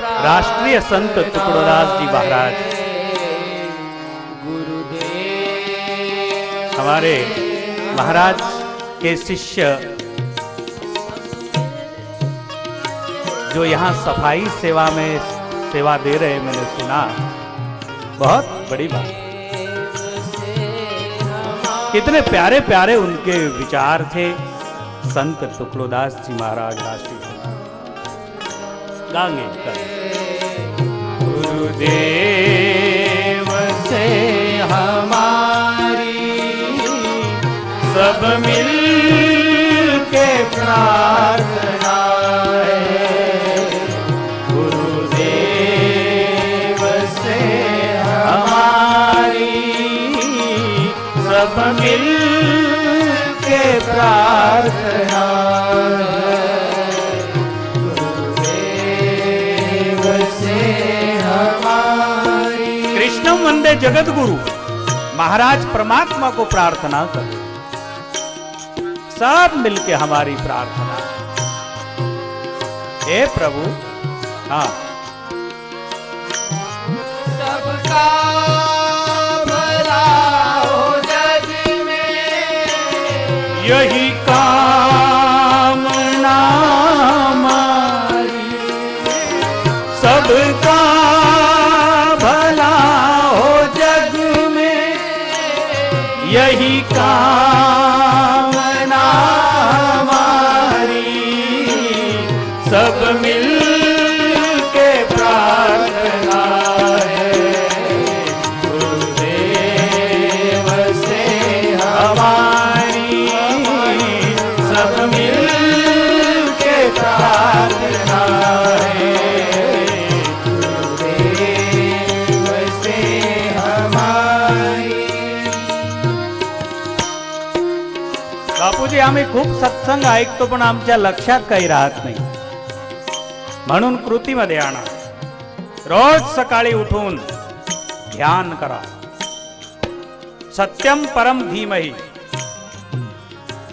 राष्ट्रीय संत टुकड़ोदास जी महाराज हमारे महाराज के शिष्य जो यहाँ सफाई सेवा में सेवा दे रहे, मैंने सुना, बहुत बड़ी बात। कितने प्यारे प्यारे उनके विचार थे। संत टुकड़ोदास जी महाराज राष्ट्रीय गाएंगे। गुरुदेव से हमारी सब मिल के प्रार्थना है, गुरुदेव से हमारी सब मिल के प्रार्थना है, गुरुदेव से हमारी। कृष्णम वंदे जगत गुरु महाराज परमात्मा को प्रार्थना कर, सब मिलके हमारी प्रार्थना। हे प्रभु, हाँ, सबका भला हो जग में, यही कामना हमारी। सबका भला हो जग में, यही कामना हमारी। सब मिल के प्रार्थना है, गुरुदेव से हमारी सब मिल के प्रार्थना है, गुरुदेव से हमारी। बापूजी, आम्ही खूप सत्संग ऐकतो पण आमच्या लक्षात काही राहत नाही, म्हणून कृतीमध्ये आणा। रोज सकाळी उठून ध्यान करा। सत्यम परम धीमहि।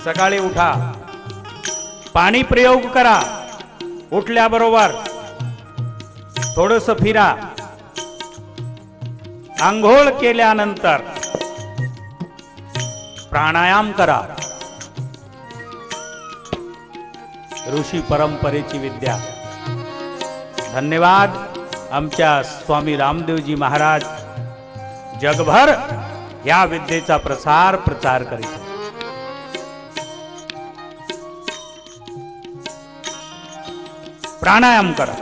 सकाळी उठा, पाणी प्रयोग करा, उठल्याबरोबर थोडंस फिरा, आंघोळ केल्यानंतर प्राणायाम करा। ऋषी परंपरेची विद्या। धन्यवाद आमच्या स्वामी रामदेवजी महाराज जगभर या विद्येचा प्रसार प्रचार करीत। प्राणायाम करा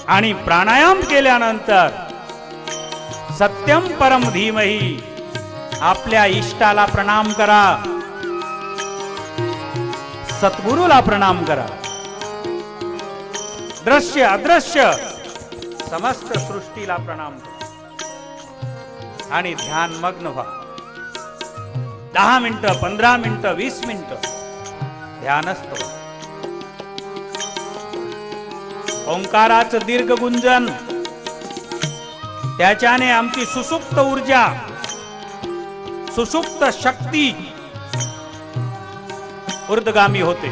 आणि प्राणायाम केल्यानंतर सत्यम परम धीमहि आपल्या इष्टाला प्रणाम करा, सद्गुरूला प्रणाम करा। दृश्य अदृश्य समस्त सृष्टीला प्रणाम करा आणि ध्यान मग्न व्हा। 10 मिनिटं, 15 मिनिटं, 20 मिनिटं ध्यानस्थ व्हा। ओंकाराचं दीर्घ गुंजन, त्याच्याने आमची सुसुप्त ऊर्जा, सुसुप्त शक्ती ऊर्ध्वगामी होते।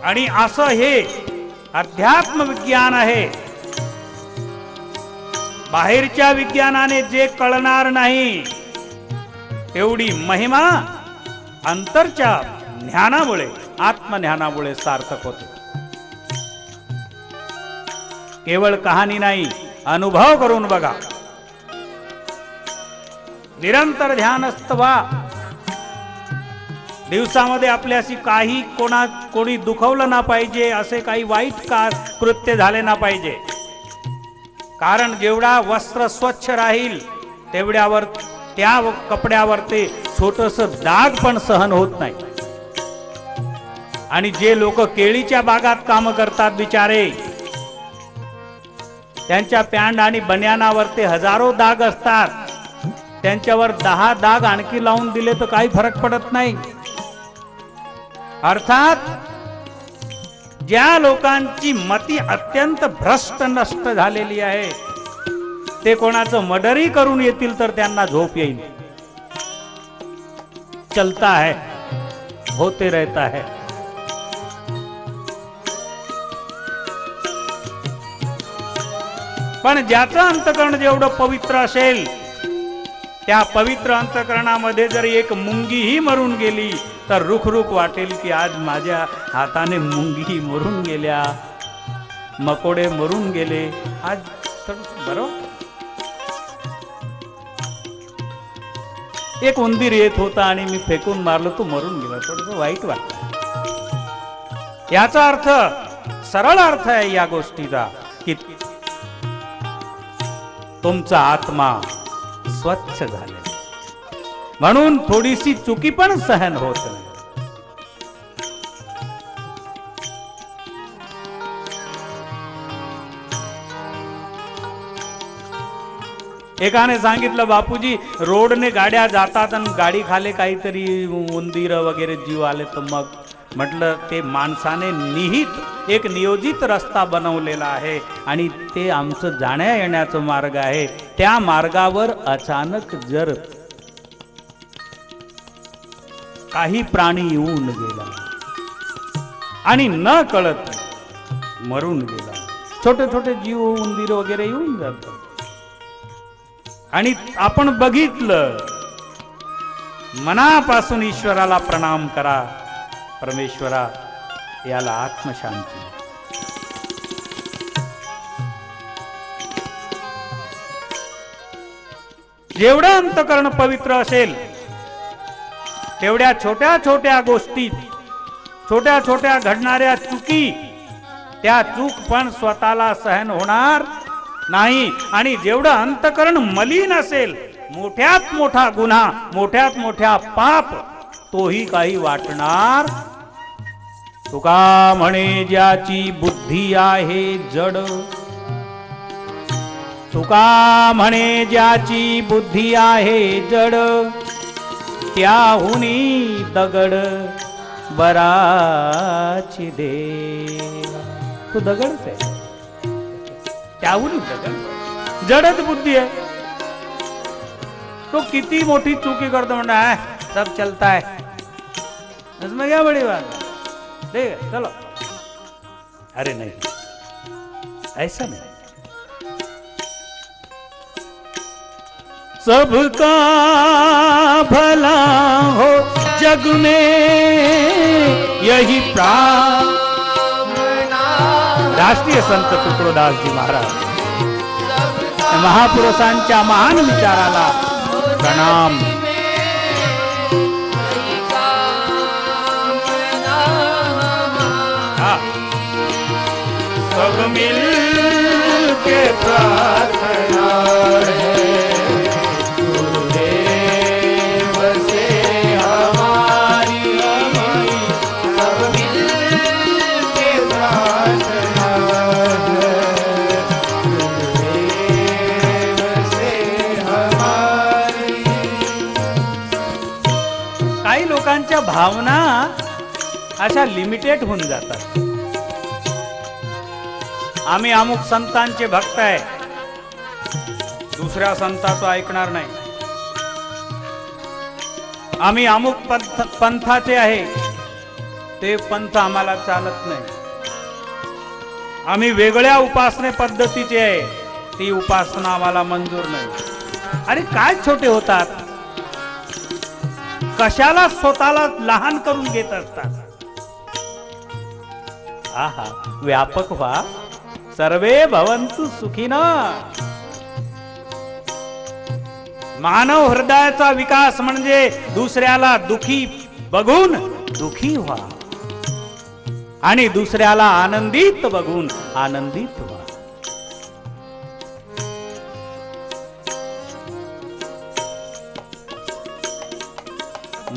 आणि असं हे अध्यात्म विज्ञान आहे। बाहेरच्या विज्ञानाने जे कळणार नाही तेवढी महिमा अंतरच्या ज्ञानामुळे, आत्मज्ञानामुळे सार्थक होते। केवळ कहाणी नाही, अनुभव करून बघा। निरंतर ध्यानस्थ व्हा। दिवसामध्ये आपल्याशी काही कोणी दुखवलं ना पाहिजे, असे काही वाईट कृत्य झाले ना पाहिजे। कारण जेवढा वस्त्र स्वच्छ राहील तेवढ्यावर त्या कपड्यावर ते छोटस डाग पण सहन होत नाही। आणि जे लोक केळीच्या बागात काम करतात बिचारे, त्यांच्या पॅन्ट आणि बनियानावर ते हजारो डाग असतात, त्यांच्यावर 10 डाग आणखी लावून दिले तर काही फरक पडत नाही। अर्थात ज्या लोकांची मती अत्यंत भ्रष्ट नष्ट झालेली आहे ते कोणाचं मर्डरही करून येतील तर त्यांना झोप येईल। चलता है, होते रहता है. पण ज्याचं अंतकरण जेवढं पवित्र असेल, त्या पवित्र अंतकरणामध्ये जर एक मुंगीही मरून गेली तर रुखरुख वाटेल की आज माझ्या हाताने मुंगी मरून गेल्या, मकोडे मरून गेले. आज बरोबर एक उंदीर येत होता आणि मी फेकून मारलं, तो मरून गेला, थोडस वाईट वाटलं. याचा अर्थ, सरळ अर्थ आहे या गोष्टीचा की तुमचा आत्मा स्वच्छ झाले म्हणून थोडीशी चुकी पण सहन होत नाही. एकाने सांगितलं, बापूजी रोडने गाड्या जातात आणि गाडी खाली काहीतरी उंदीर वगैरे जीव आले तर मग. म्हटलं ते माणसाने निहित एक नियोजित रस्ता बनवलेला आहे आणि ते आमचं जाण्या येण्याचं मार्ग आहे. त्या मार्गावर अचानक जर काही प्राणी येऊन गेला आणि न कळत मरून गेला, छोटे छोटे जीव उंदीर वगैरे येऊन जातात आणि आपण बघितलं, मनापासून ईश्वराला प्रणाम करा, परमेश्वरा याला आत्मशांती. जेवढं अंतकरण पवित्र असेल तेवढ्या छोट्या छोट्या गोष्टी, छोट्या छोट्या घडणाऱ्या चुकी, त्या चूक पण स्वतःला सहन होणार नाही. आणि जेवढं अंतकरण मलिन असेल, मोठ्यात मोठा गुन्हा, मोठ्यात मोठ्या पाप, तोही काही वाटणार. तुका म्हणे ज्याची बुद्धी आहे जड, तुका म्हणे ज्याची बुद्धी आहे जड, त्याहुनी दगड बराची दे. तू दगडच आहे, त्याहुनी दगड, जडच बुद्धी आहे. तो किती मोठी चुकी करतो म्हणा, सब चलता है, इसमें क्या बड़ी बात है, ठीक है चलो. अरे नहीं, ऐसा नहीं. सबका भला हो जग में यही प्रार्थना. राष्ट्रीय संत तुकडोदास जी महाराज, महापुरुषांच्या महान विचाराला प्रणाम. सब मिल के प्रार्थना है, गुरुदेव से हमारी, सब मिल के प्रार्थना है, गुरुदेव से हमारी. काही लोकांच्या भावना अशा लिमिटेड होऊन जातात. आम्ही अमुक संतांचे भक्त आहे, दुसऱ्या संताचं ऐकणार नाही. आम्ही अमुक पंथाचे आहे, ते पंथ आम्हाला चालत नाही. आम्ही वेगळ्या उपासने पद्धतीचे आहे, ती उपासना आम्हाला मंजूर नाही. अरे काय छोटे होतात, कशाला स्वतःला लहान करून घेत असतात. आहा, व्यापक व्हा, सर्वे भवन्तु सुखिनः. मानव हृदयाचा विकास म्हणजे दुसऱ्याला दुखी बघून दुखी व्हा आणि दुसऱ्याला आनंदित बघून आनंदित व्हा.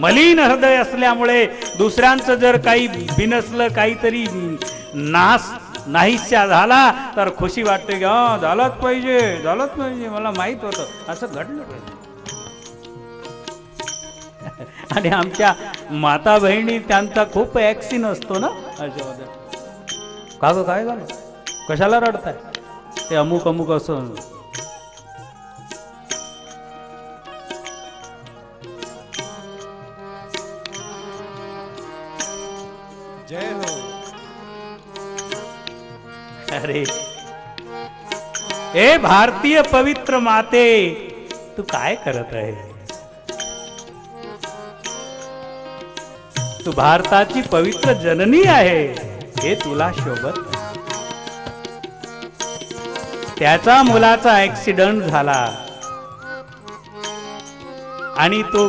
मलिन हृदय असल्यामुळे दुसऱ्यांचं जर काही बिनसलं, काहीतरी नाश नाहीशा झाला तर खुशी वाटते की झालंच पाहिजे, झालंच पाहिजे, मला माहित होतं असं घडलं पाहिजे. आणि आमच्या माता बहिणी त्यांचा खूप ऍक्सिन असतो ना अशामध्ये. का ग काय झालं, कशाला रडताय, ते अमुक अमुक असं. जय हो. अरे हे भारतीय पवित्र माते, तू काय करत आहे? तू भारताची पवित्र जननी आहे हे तुला शोभत नाही. त्याचा मुलाचा ऍक्सिडेंट झाला आणि तो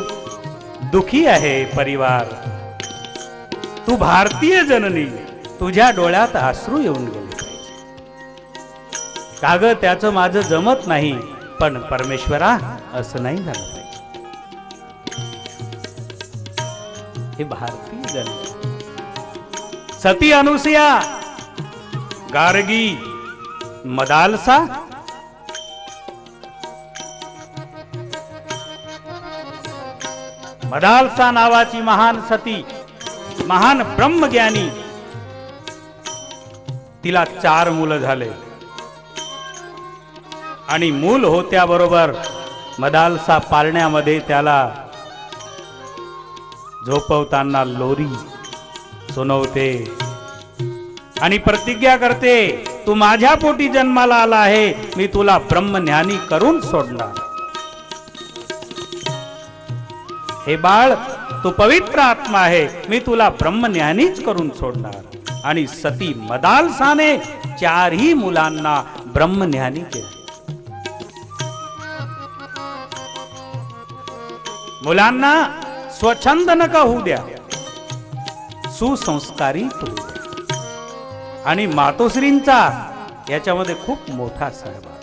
दुखी आहे परिवार. तू भारतीय जननी, तुझ्या डोळ्यात अश्रू येऊन गेले पाहिजे. काग त्याचं माझं जमत नाही, पण परमेश्वरा असं नाही झालं पाहिजे. हे भारतीय जननी. सती अनुसया, गार्गी, मदालसा, मदालसा नावाची महान सती, महान ब्रह्मज्ञानी, तिला 4 मुलं झाले आणि मूल होत्याबरोबर मदालसा पाळण्यामध्ये त्याला झोपवताना लोरी सुनवते आणि प्रतिज्ञा करते, तू माझ्या पोटी जन्माला आला आहे, मी तुला ब्रह्मज्ञानी करून सोडणार. हे बाळ, तू पवित्र आत्मा आहे, मी तुला ब्रह्मज्ञानीच करून सोडणार. आणि सती मदालसाने 4ही मुलांना ब्रह्मज्ञानी केले. मुलांना स्वच्छंद नका होऊ द्या, सुसंस्कारित होऊ द्या. आणि मातोश्रींचा याच्यामध्ये खूप मोठा सहभाग.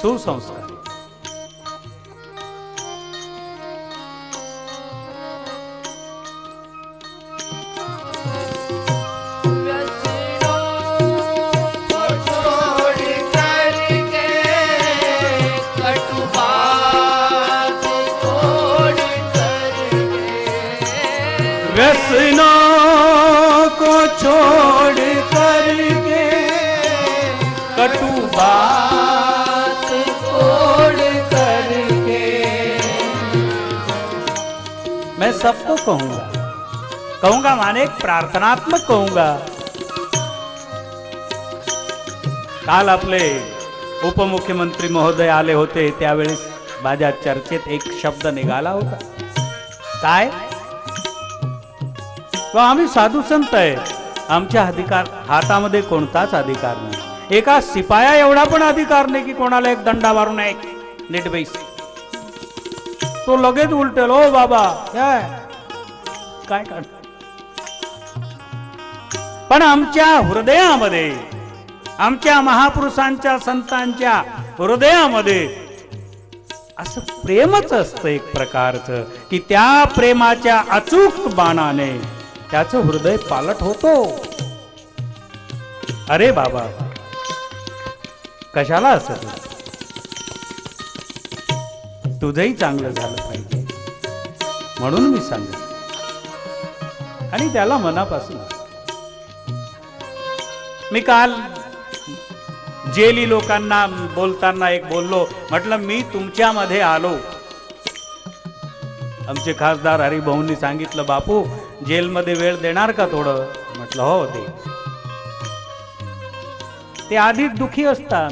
सुसंस्कार. व्यसनों को छोड़ करके कटु बात छोड़ करके मैं सबको कहूंगा माने एक प्रार्थनात्मक कहूंगा. काल आपले उपमुख्यमंत्री महोदय आले होते, त्यावेळेस माझ्या चर्चेत एक शब्द निघाला होता. काय? आम्ही साधू संत आहे, आमच्या हातामध्ये कोणताच अधिकार नाही. एका शिपाया एवढा पण अधिकार नाही की कोणाला एक दंडा मारून एक नीट बैस. तो लगेच उलटेल, ओ बाबा काय कर. पण आमच्या हृदयामध्ये, आमच्या महापुरुषांच्या संतांच्या हृदयामध्ये असं प्रेमच असतं एक प्रकारचं, की त्या प्रेमाच्या अचूक बाणाने त्याचं हृदय पालट होतो. अरे बाबा, कशाला असं? तुझंही चांगलं झालं पाहिजे म्हणून मी सांगतो. आणि त्याला मनापासून. मी काल जेली लोकांना बोलताना एक बोललो, म्हटलं मी तुमच्यामध्ये आलो. आमचे खासदार हरिभाऊंनी सांगितलं, बापू जेलमध्ये वेळ देणार का थोडं? म्हटलं हो. ते आधीच दुखी असतात,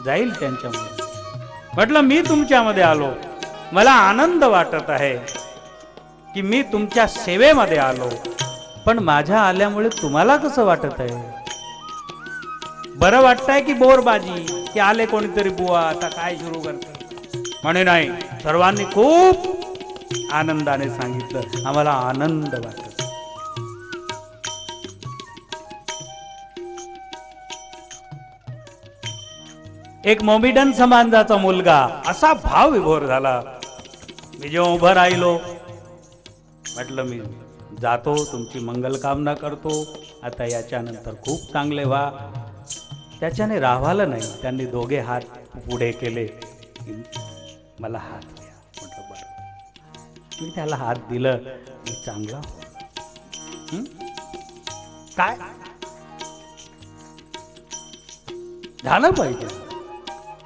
जाईल त्यांच्यामध्ये. म्हटलं मी तुमच्यामध्ये आलो, मला आनंद वाटत आहे की मी तुमच्या सेवेमध्ये आलो. पण माझ्या आल्यामुळे तुम्हाला कसं वाटत आहे? बरं वाटतंय की बोरबाजी, की आले कोणीतरी बुवा आता काय सुरू करत? म्हणे नाही, सर्वांनी खूप आनंदाने सांगितलं, आम्हाला आनंद वाटत. एक मोमिडन समाजाचा मुलगा असा भाव विभोर झाला. मी जेव्हा उभं राहिलो, म्हटलं मी जातो, तुमची मंगल कामना करतो, आता याच्यानंतर खूप चांगले व्हा. त्याच्याने राहावलं नाही. त्यांनी दोघे हात पुढे केले, मला हात द्या. म्हटलं बरं. मी त्याला हात दिलं, मी चांगला काय झालं पाहिजे.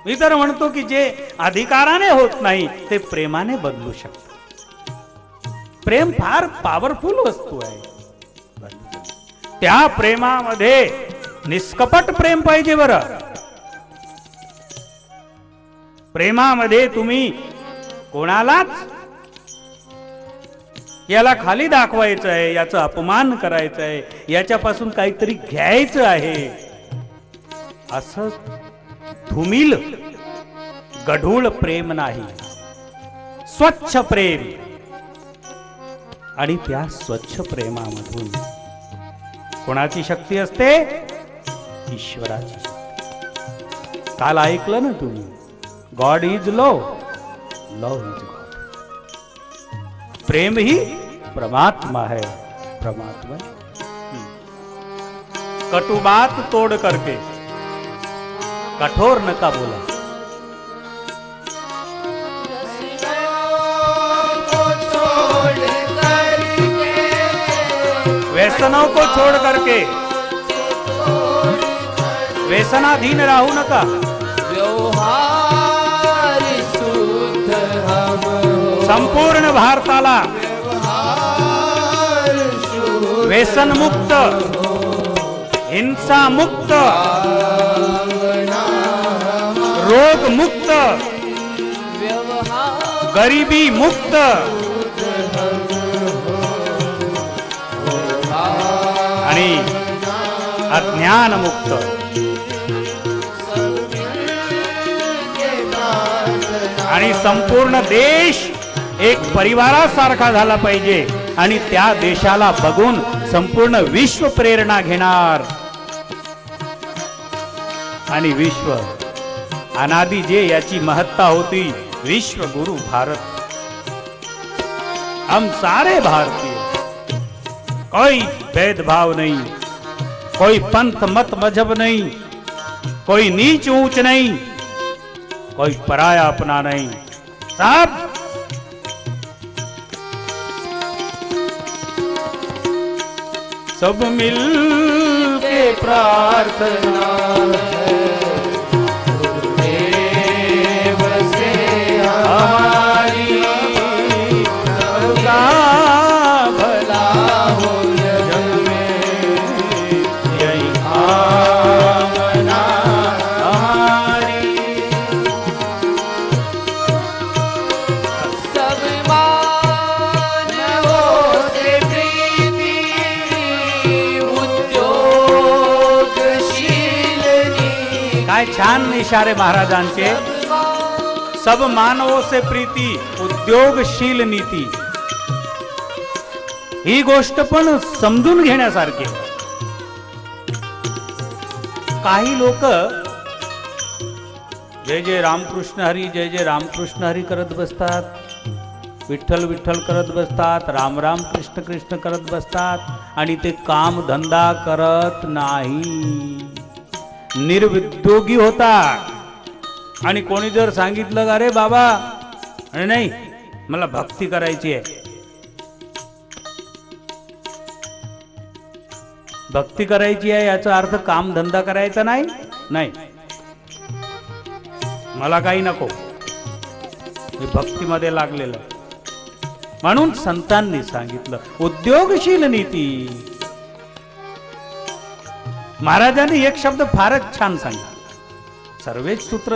मी तर म्हणतो की जे अधिकाराने होत नाही ते प्रेमाने बदलू शकतं. प्रेम फार पॉवरफुल वस्तू आहे. त्या प्रेमामध्ये निष्कपट प्रेम पाहिजे बरं. प्रेमामध्ये तुम्ही कोणालाच याला खाली दाखवायचं आहे, याचा अपमान करायचं आहे, याच्यापासून काहीतरी घ्यायचं आहे, असं धुमिल गढूळ प्रेम नाही. स्वच्छ प्रेम. आणि त्या स्वच्छ प्रेमामधून कोणाची शक्ती असते? ईश्वराची. काल ऐकलं ना तुम्ही, God is love, love is God. प्रेम ही परमात्मा है, परमात्मा. कटु बात तोड़ करके कठोर न का बोला. व्यसनों को छोड़ करके व्यसनाधीन राहू नका. व्यवहार शुद्ध हम हो. संपूर्ण भारताला व्यसन मुक्त, हिंसा मुक्त, रोग मुक्त, गरिबी मुक्त, आणि अज्ञान मुक्त. आणि संपूर्ण देश एक परिवारासारखा झाला पाहिजे. आणि त्या देशाला बघून संपूर्ण विश्व प्रेरणा घेणार. आणि विश्व अनादि जे याची महत्ता होती, विश्व गुरु भारत. हम सारे भारतीय, कोई भेदभाव नहीं, कोई पंथ मत मजहब नहीं, कोई नीच ऊंच नहीं, कोई पराया अपना नहीं, सब सब मिल के प्रार्थना है, गुरुदेव से हमारी सबका भला हो जग में, यही कामना हमारी. सब मानवों से प्रीति, उद्योगशीलनी. काय छान इशारे महाराजांचे. सब मानवों से प्रीती, उद्योगशील नीती. ही गोष्ट पण समजून घेण्यासारखी. काही लोक जय जय रामकृष्ण हरी, जय जय रामकृष्ण हरी करत बसतात, विठ्ठल विठ्ठल करत बसतात, राम राम कृष्ण कृष्ण करत बसतात, आणि ते काम धंदा करत नाही, निर्विद्योगी होतात. आणि कोणी जर सांगितलं अरे बाबा, अरे नाही मला भक्ती करायची आहे, भक्ती करायची आहे याचा अर्थ काम धंदा करायचा नाही. नाही, मला काही नको, मी भक्तीमध्ये लागलेलं. म्हणून संतांनी सांगितलं उद्योगशील नीती. महाराजांनी एक शब्द फारच छान सांगितला. सर्वेच सूत्र